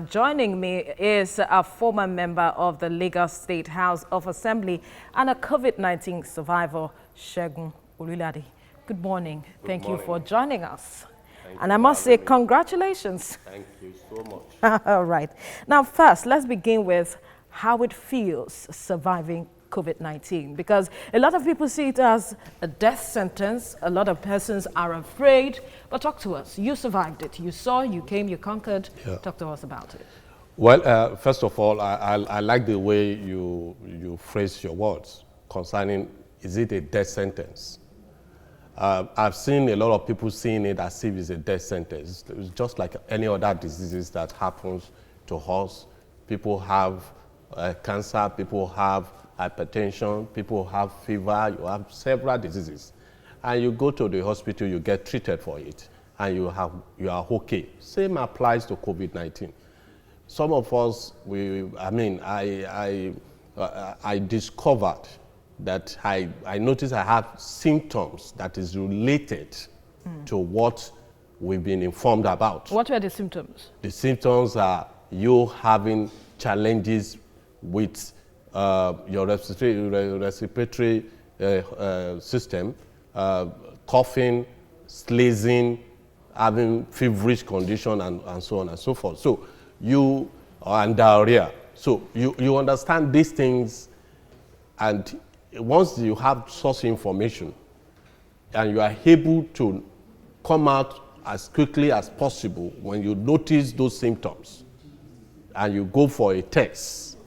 Joining me is a former member of the Lagos State House of Assembly and a COVID-19 survivor, Segun Olulade. Good morning. Thank you for joining us. And I must say, congratulations. Thank you so much. All right. Now, first, let's begin with how it feels surviving COVID-19, because a lot of people see it as a death sentence. A lot of persons are afraid. But talk to us. You survived it. You saw, you came, you conquered. Yeah. Talk to us about it. Well, first of all, I like the way you phrase your words concerning, is it a death sentence? I've seen a lot of people seeing it as if it's a death sentence. It's just like any other diseases that happens to us. People have cancer, people have hypertension, people have fever, you have several diseases. And you go to the hospital, you get treated for it, and you are okay. Same applies to COVID-19. Some of us, I discovered that I noticed I have symptoms that is related to what we've been informed about. What were the symptoms? The symptoms are you having challenges with your respiratory system, coughing, sneezing, having feverish condition, and so on and so forth. So you are diarrhea. So you understand these things, and once you have source information and you are able to come out as quickly as possible when you notice those symptoms and you go for a test.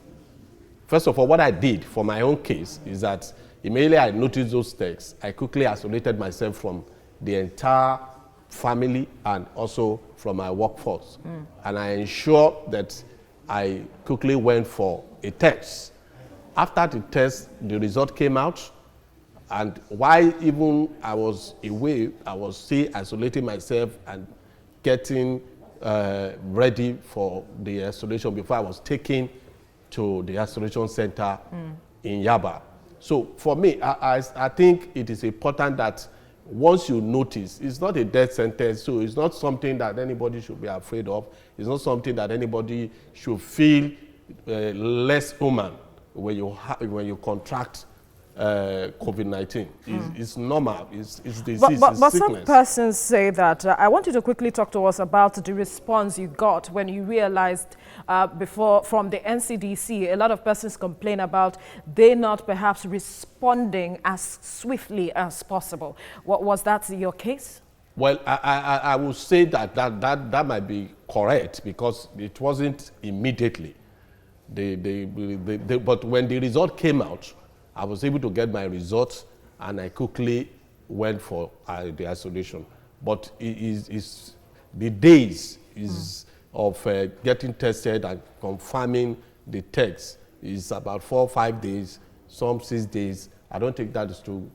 First of all, what I did for my own case is that immediately I noticed those tests, I quickly isolated myself from the entire family and also from my workforce. And I ensured that I quickly went for a test. After the test, the result came out, and while even I was away, I was still isolating myself and getting ready for the isolation before I was taken to the isolation center in Yaba. So for me, I think it is important that once you notice, it's not a death sentence, so it's not something that anybody should be afraid of. It's not something that anybody should feel less human when you contract COVID-19. It's normal, it's disease, but it's sickness. Some persons say that, I want you to quickly talk to us about the response you got when you realized before from the NCDC. A lot of persons complain about they not perhaps responding as swiftly as possible. Was that your case? Well, I would say that might be correct because it wasn't immediately. But when the result came out, I was able to get my results, and I quickly went for the isolation. But the days of getting tested and confirming the text is about 4 or 5 days, some 6 days. I don't think that is too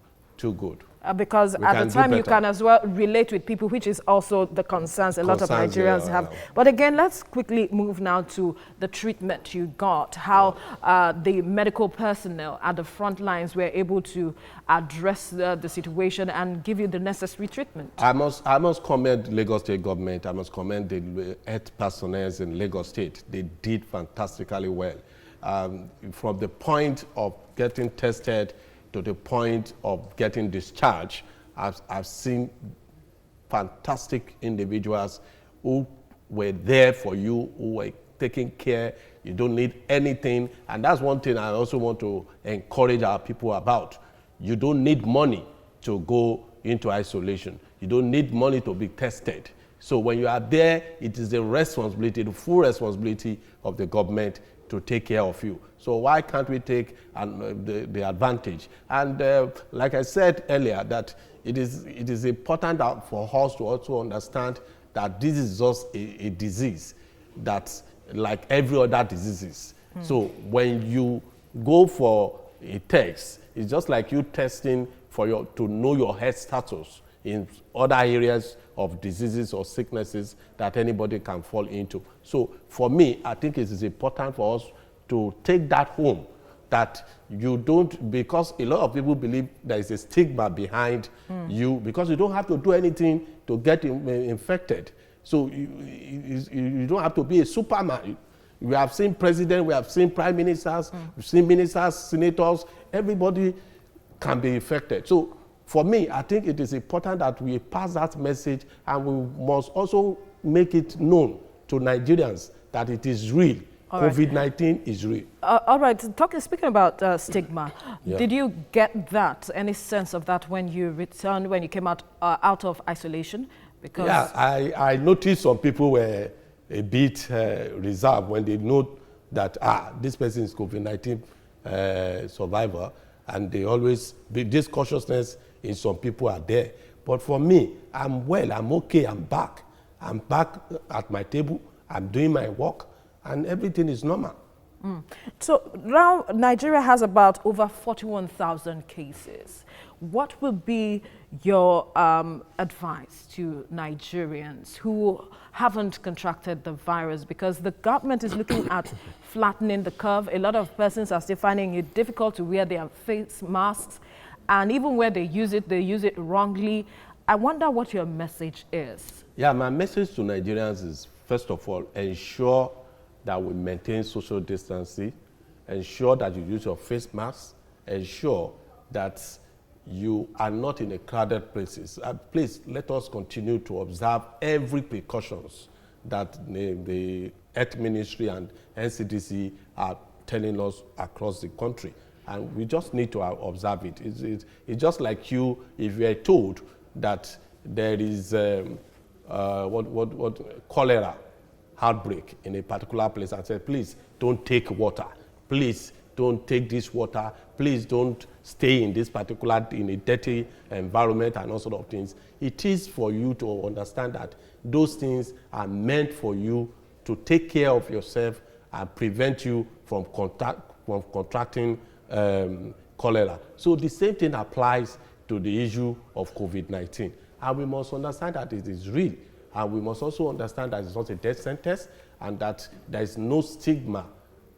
good. Because at the time you can as well relate with people, which is also the concerns a lot of Nigerians have. But again, let's quickly move now to the treatment you got, how the medical personnel at the front lines were able to address the situation and give you the necessary treatment. I must commend Lagos State government. I must commend the health personnel in Lagos State. They did fantastically well. From the point of getting tested to the point of getting discharged, I've seen fantastic individuals who were there for you, who were taking care. You don't need anything. And that's one thing I also want to encourage our people about. You don't need money to go into isolation. You don't need money to be tested. So when you are there, it is the responsibility, the full responsibility of the government to take care of you. So why can't we take the advantage? And like I said earlier, that it is important for us to also understand that this is just a disease that's like every other diseases. So when you go for a test, it's just like you testing to know your health status in other areas of diseases or sicknesses that anybody can fall into. So for me, I think it is important for us to take that home, that you don't, because a lot of people believe there is a stigma behind you, because you don't have to do anything to get infected. So you don't have to be a Superman. We have seen presidents, we have seen prime ministers, we've seen ministers, senators, everybody can be affected. So for me, I think it is important that we pass that message, and we must also make it known to Nigerians that it is real. COVID-19 is real. All right, speaking about stigma, did you get that, any sense of that when you returned, when you came out of isolation? Because I noticed some people were a bit reserved when they know that, this person is COVID-19 survivor, and they always, this cautiousness in some people are there. But for me, I'm well, I'm okay, I'm back. I'm back at my table, I'm doing my work, and everything is normal. So now Nigeria has about over 41,000 cases. What would be your advice to Nigerians who haven't contracted the virus? Because the government is looking at flattening the curve. A lot of persons are still finding it difficult to wear their face masks. And even where they use it wrongly. I wonder what your message is. Yeah, my message to Nigerians is, first of all, ensure that we maintain social distancing, ensure that you use your face mask, ensure that you are not in a crowded places. Please, let us continue to observe every precautions that the Health Ministry and NCDC are telling us across the country. And we just need to observe it. It's just like if you are told that there is cholera outbreak in a particular place, and say, please don't take water, please don't take this water, please don't stay in this particular, in a dirty environment and all sort of things. It is for you to understand that those things are meant for you to take care of yourself and prevent you from contracting cholera. So the same thing applies to the issue of COVID-19. And we must understand that it is real. And we must also understand that it's not a death sentence, and that there is no stigma,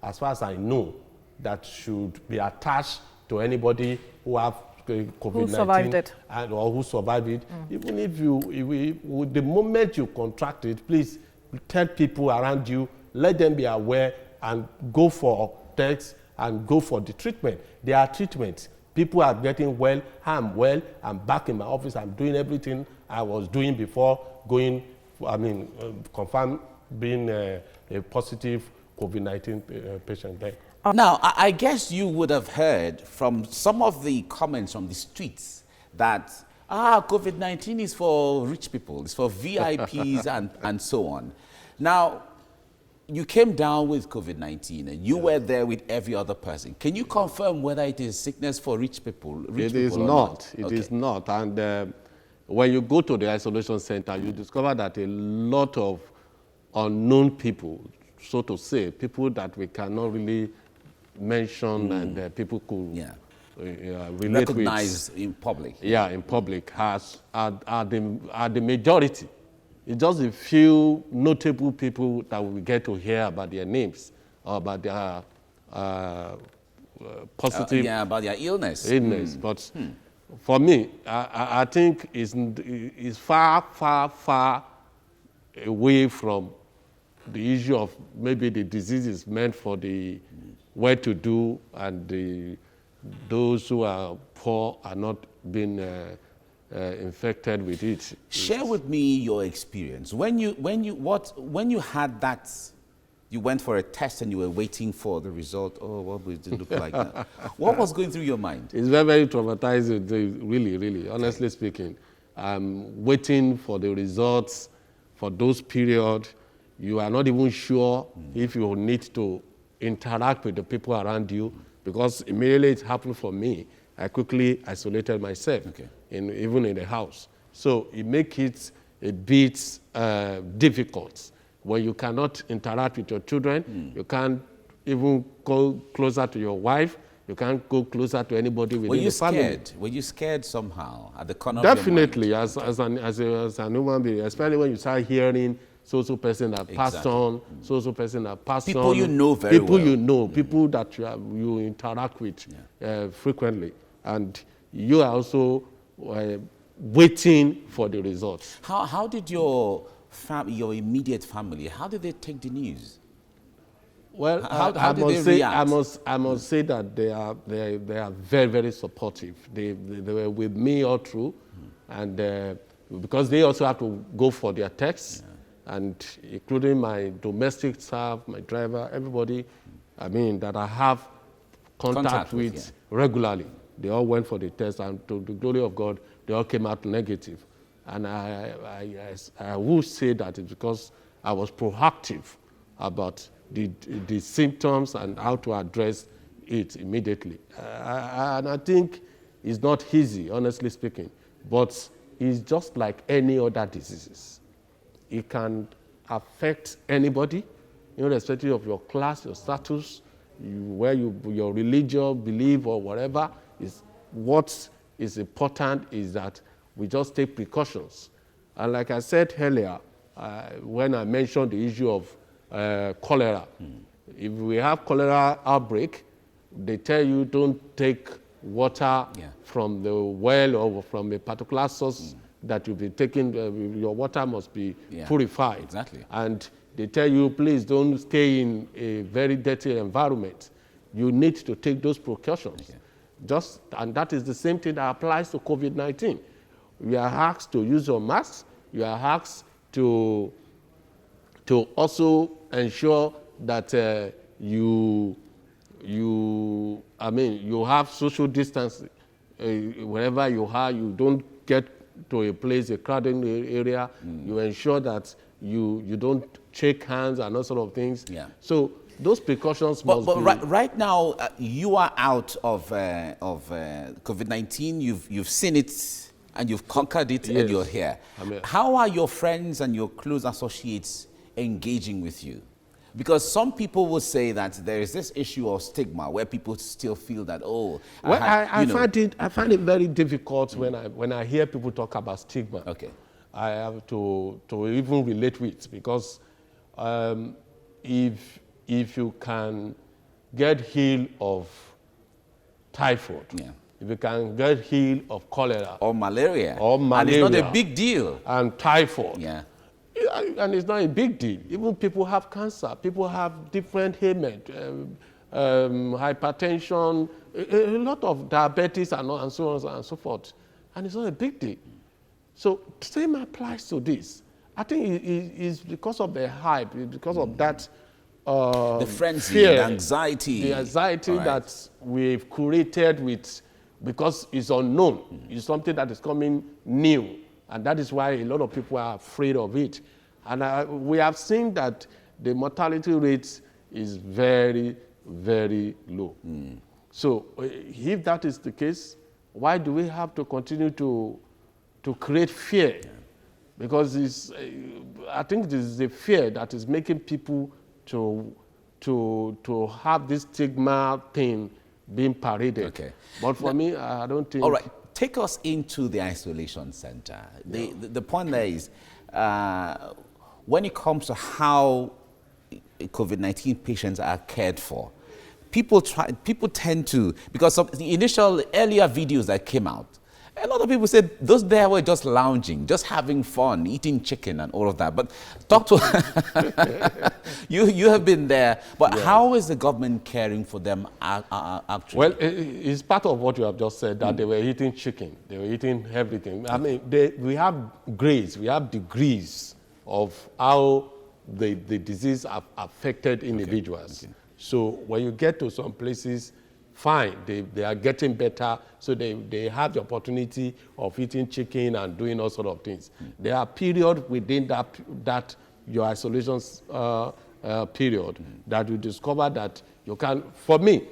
as far as I know, that should be attached to anybody who have COVID-19 who survived it, or who survived it. Even if the moment you contract it, please tell people around you, let them be aware and go for tests and go for the treatment. There are treatments. People are getting well. I'm well. I'm back in my office. I'm doing everything I was doing before confirmed being a positive COVID-19 patient there. Now, I guess you would have heard from some of the comments from the streets that, COVID-19 is for rich people, it's for VIPs and so on. Now, you came down with COVID-19 and you were there with every other person. Can you confirm whether it is sickness for rich people? It is not. It is not. And when you go to the isolation center, you discover that a lot of unknown people, so to say, people that we cannot really mention and people could relate recognize in public. Yeah, in public are the majority. It's just a few notable people that we get to hear about their names or about their positive about their illness. But for me, I think it's far away from the issue of maybe the disease is meant for the well-to-do, and those who are poor are not being infected with it. Share with me your experience. When you had that, you went for a test and you were waiting for the result. Oh, what would it look like now? What was going through your mind? It's very traumatizing, really, honestly speaking. Waiting for the results for those periods. You are not even sure if you need to interact with the people around you, because immediately it happened for me. I quickly isolated myself, even in the house. So it makes it a bit difficult when you cannot interact with your children. You can't even go closer to your wife. You can't go closer to anybody within the family. Were you scared somehow at the corner Definitely, of your mind? as an human being, especially when you start hearing so person that passed on, so person that passed on. People you know very well. People you know, people that you interact with frequently. And you are also waiting for the results. How did your your immediate family, how did they take the news? Well, how did they react? I must say that they are very, very supportive. They were with me all through, and because they also have to go for their tests, and including my domestic staff, my driver, everybody, I mean, that I have contact with regularly. They all went for the test, and to the glory of God, they all came out negative. And I will say that it's because I was proactive about the symptoms and how to address it immediately. And I think it's not easy, honestly speaking, but it's just like any other diseases. It can affect anybody, irrespective of your class, your status, your religion, belief, or whatever. What is important is that we just take precautions. And like I said earlier, when I mentioned the issue of cholera, if we have cholera outbreak, they tell you don't take water from the well or from a particular source that you've been taking. Your water must be purified. Exactly. And they tell you, please don't stay in a very dirty environment. You need to take those precautions. And that is the same thing that applies to COVID-19. You are asked to use your mask. You are asked to also ensure that you have social distancing wherever you are. You don't get to a place, a crowded area. You ensure that you don't shake hands and all sort of things. So those precautions must be... Right now, you are out of COVID-19. You've seen it and you've conquered it, and you're here. How are your friends and your close associates engaging with you? Because some people will say that there is this issue of stigma where people still feel that, I find it very difficult when I hear people talk about stigma. Okay. I have to even relate with, because if you can get healed of typhoid, if you can get healed of cholera or malaria, and it's not a big deal, and typhoid, and it's not a big deal. Even people have cancer, people have different ailments, hypertension, a lot of diabetes and so on and so forth, and it's not a big deal. So the same applies to this. I think it's because of the hype, because of that the frenzy, fear, the anxiety. The anxiety that we've created because it's unknown. It's something that is coming new. And that is why a lot of people are afraid of it. And we have seen that the mortality rate is very, very low. So if that is the case, why do we have to continue to create fear? Because I think this is the fear that is making people to have this stigma thing being paraded. Okay. But for me, I don't think... All right. Take us into the isolation center. The point there is, when it comes to how COVID-19 patients are cared for, people tend to, because of the initial earlier videos that came out, a lot of people said those there were just lounging, just having fun, eating chicken and all of that. But talk to you have been there. But how is the government caring for them actually? Well, it's part of what you have just said, that they were eating chicken, they were eating everything. I mean, we have grades, we have degrees of how the disease affected individuals. So when you get to some places, fine, they are getting better, so they have the opportunity of eating chicken and doing all sort of things. There are periods within that your isolation period that you discover that you can. For me,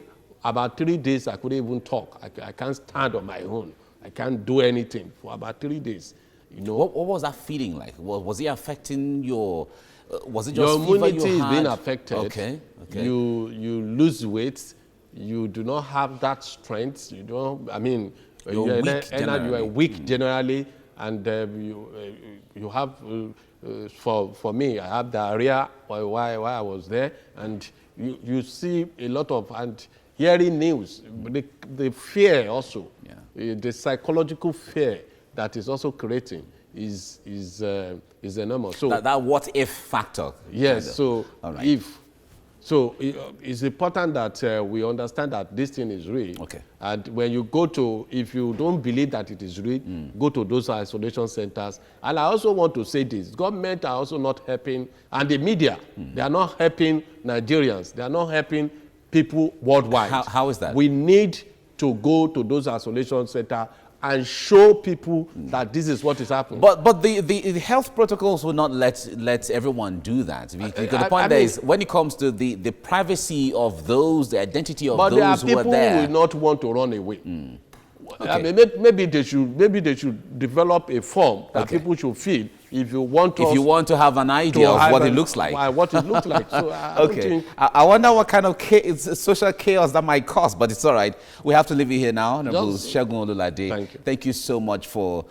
about 3 days I couldn't even talk. I can't stand on my own. I can't do anything for about 3 days. You know. What was that feeling like? Was it affecting your? Was it just your fever immunity you is had? being affected. Okay. You lose weight. You do not have that strength. You don't. I mean, you are weak generally, and you have. For me, I have diarrhea while I was there, and you see a lot of and hearing news. The fear also, the psychological fear that is also creating. is enormous. So that what if factor. yes. Kind of. So All right. it's important that we understand that this thing is real. Okay. And when you go to, if you don't believe that it is real, go to those isolation centers. And I also want to say this: government are also not helping, and the media, they are not helping Nigerians. They are not helping people worldwide. How is that? We need to go to those isolation centers and show people that this is what is happening. But the health protocols will not let everyone do that. Because the point there is, when it comes to the privacy of those, the identity of those who are there. But there are people who will not want to run away. Okay. I mean, maybe they should develop a form that people should fill if you want to have an idea of what it looks like. What it looks like. So I wonder what kind of social chaos that might cause, but it's all right. We have to leave it here now. Honorable Segun Olulade, thank you so much for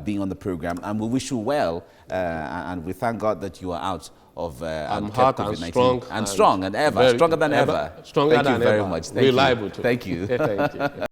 being on the program, and we wish you well, and we thank God that you are out of I'm hot and strong and ever, stronger than ever. Stronger than ever. Thank you very much. Reliable too. Thank you. Thank you.